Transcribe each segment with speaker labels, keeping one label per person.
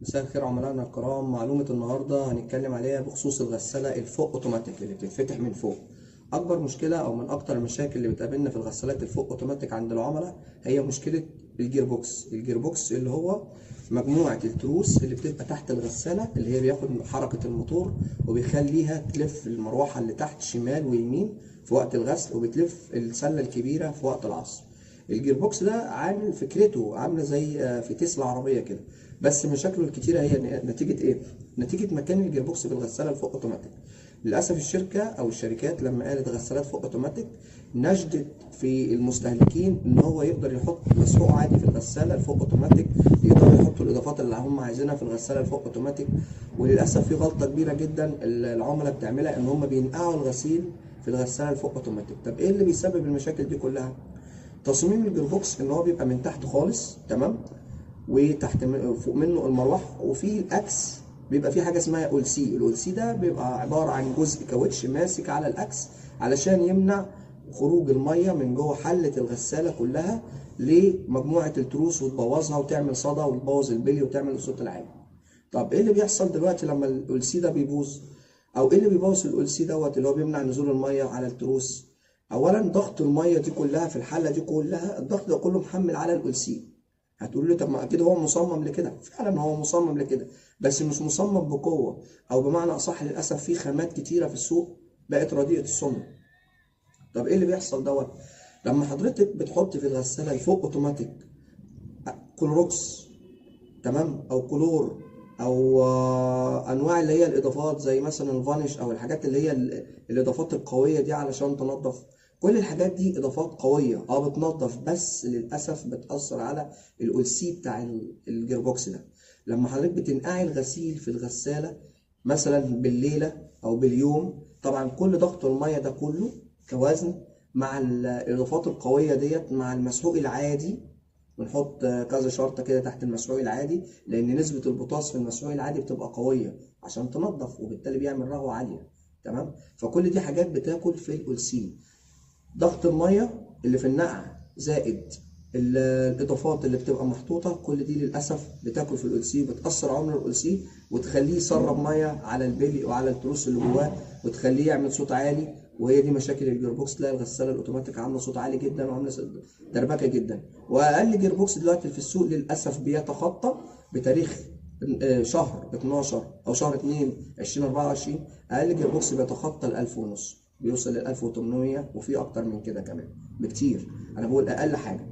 Speaker 1: مساء الخير عملائنا الكرام. معلومة النهاردة هنتكلم عليها بخصوص الغسالة الفوق اوتوماتيك اللي بتتفتح من فوق. أكبر مشكلة أو من أكتر المشاكل اللي بتقابلنا في الغسالات الفوق اوتوماتيك عند العملاء هي مشكلة الجير بوكس. الجير بوكس اللي هو مجموعة التروس اللي بتبقى تحت الغسالة، اللي هي بياخد حركة الموتور وبيخليها تلف المروحة اللي تحت شمال ويمين في وقت الغسل، وبتلف السلة الكبيرة في وقت العصر. الجير بوكس ده عامل فكرته عامله زي في تسلا عربيه كده، بس مشاكله الكتيره هي نتيجه ايه؟ نتيجه مكان الجير بوكس في الغساله الفوق اوتوماتيك. للاسف الشركه او الشركات لما قالت غسالات فوق اوتوماتيك نجدت في المستهلكين ان هو يقدر يحط مسحوق عادي في الغساله الفوق اوتوماتيك، يقدروا يحطوا الاضافات اللي هم عايزينها في الغساله الفوق اوتوماتيك. وللاسف في غلطه كبيره جدا العملاء بتعملها، ان هم بينقعوا الغسيل في الغساله الفوق اوتوماتيك. طب ايه اللي بيسبب المشاكل دي كلها؟ تصميم الجيربوكس ان هو بيبقى من تحت خالص، تمام، وتحت فوق منه المروحه، وفي الاكس بيبقى في حاجه اسمها اول سي. الاول سي ده بيبقى عباره عن جزء كاوتش ماسك على الاكس علشان يمنع خروج الميه من جوه حله الغساله كلها لمجموعه التروس وتبوظها وتعمل صدى وتبوظ البلي وتعمل الصوت العالي. طب ايه اللي بيحصل دلوقتي لما الاول سي ده بيبوظ؟ او ايه اللي بيبوظ الاول سي دوت اللي هو بيمنع نزول الميه على التروس؟ اولا ضغط الميه دي كلها في الحله دي كلها، الضغط ده كله محمل على الاول سي. هتقول لي طب ما اكيد هو مصمم لكده، فعلا هو مصمم لكده، بس مش مصمم بقوه، او بمعنى اصح للاسف في خامات كتيره في السوق بقت رديئه الصنع. طب ايه اللي بيحصل دوت؟ لما حضرتك بتحط في الغساله الفوق اوتوماتيك كلوروكس، تمام، او كلور، او انواع اللي هي الاضافات زي مثلا الفانيش، او الحاجات اللي هي الاضافات القويه دي علشان تنظف، كل الحاجات دي اضافات قويه بتنظف، بس للاسف بتاثر على الاول سي بتاع الجيربوكس ده. لما حضرتك بتنقعي الغسيل في الغساله مثلا بالليله او باليوم، طبعا كل ضغط الميه ده كله كوزن مع الاضافات القويه ديت مع المسحوق العادي. ونحط كذا شرطة كده تحت المسحوق العادي، لأن نسبة البوتاس في المسحوق العادي بتبقى قوية عشان تنظف، وبالتالي بيعمل رغوة عالية، تمام. فكل دي حاجات بتاكل في الأولسين. ضغط المية اللي في النقع زائد الإضافات اللي بتبقى محطوطة، كل دي للأسف بتاكل في الأولسي، بتأثر عمر الأولسي وتخليه يسرب مية على البلي وعلى التروس اللي جواه، وتخليه يعمل صوت عالي. وهي دي مشاكل الجيربوكس. تلاقي الغسالة الأوتوماتيك عاملة صوت عالي جدا وعاملة دربكة جدا. وأقل جيربوكس دلوقتي في السوق للأسف بيتخطى بتاريخ شهر 12 أو شهر 2 2024، أقل جيربوكس بيتخطى ال1000 ونص، بيوصل لل1800، وفي أكتر من كده كمان بكتير. أنا بقول أقل حاجة.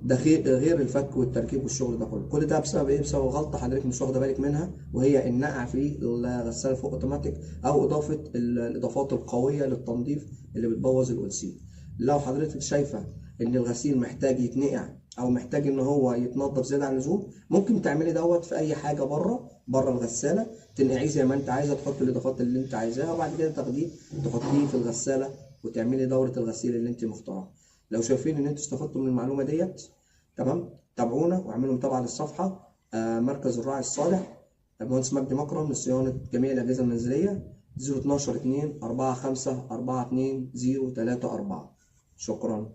Speaker 1: ده غير الفك والتركيب والشغل ده كله. كل ده بسبب ايه؟ بسبب غلطه حضرتك مش واخده بالك منها، وهي النقع في الغساله فوق اوتوماتيك، او اضافه الاضافات القويه للتنظيف اللي بتبوظ الاولسيل. لو حضرتك شايفه ان الغسيل محتاج يتنقع او محتاج ان هو يتنضف زياده عن اللزوم، ممكن تعملي دوت في اي حاجه بره الغساله، تنقعيه زي ما انت عايزه، تحط الاضافات اللي انت عايزاها، وبعد كده تاخديه تحطيه في الغساله وتعملي دوره الغسيل اللي انت مختارها. لو شايفين ان انتوا استفدتوا من المعلومه ديت، تمام، تابعونا واعملوا متابعه للصفحه. مركز الراعي الصالح، المهندس مجدي مكرم، لصيانه جميع الاجهزه المنزليه. 012 2 45 42 034. شكرا.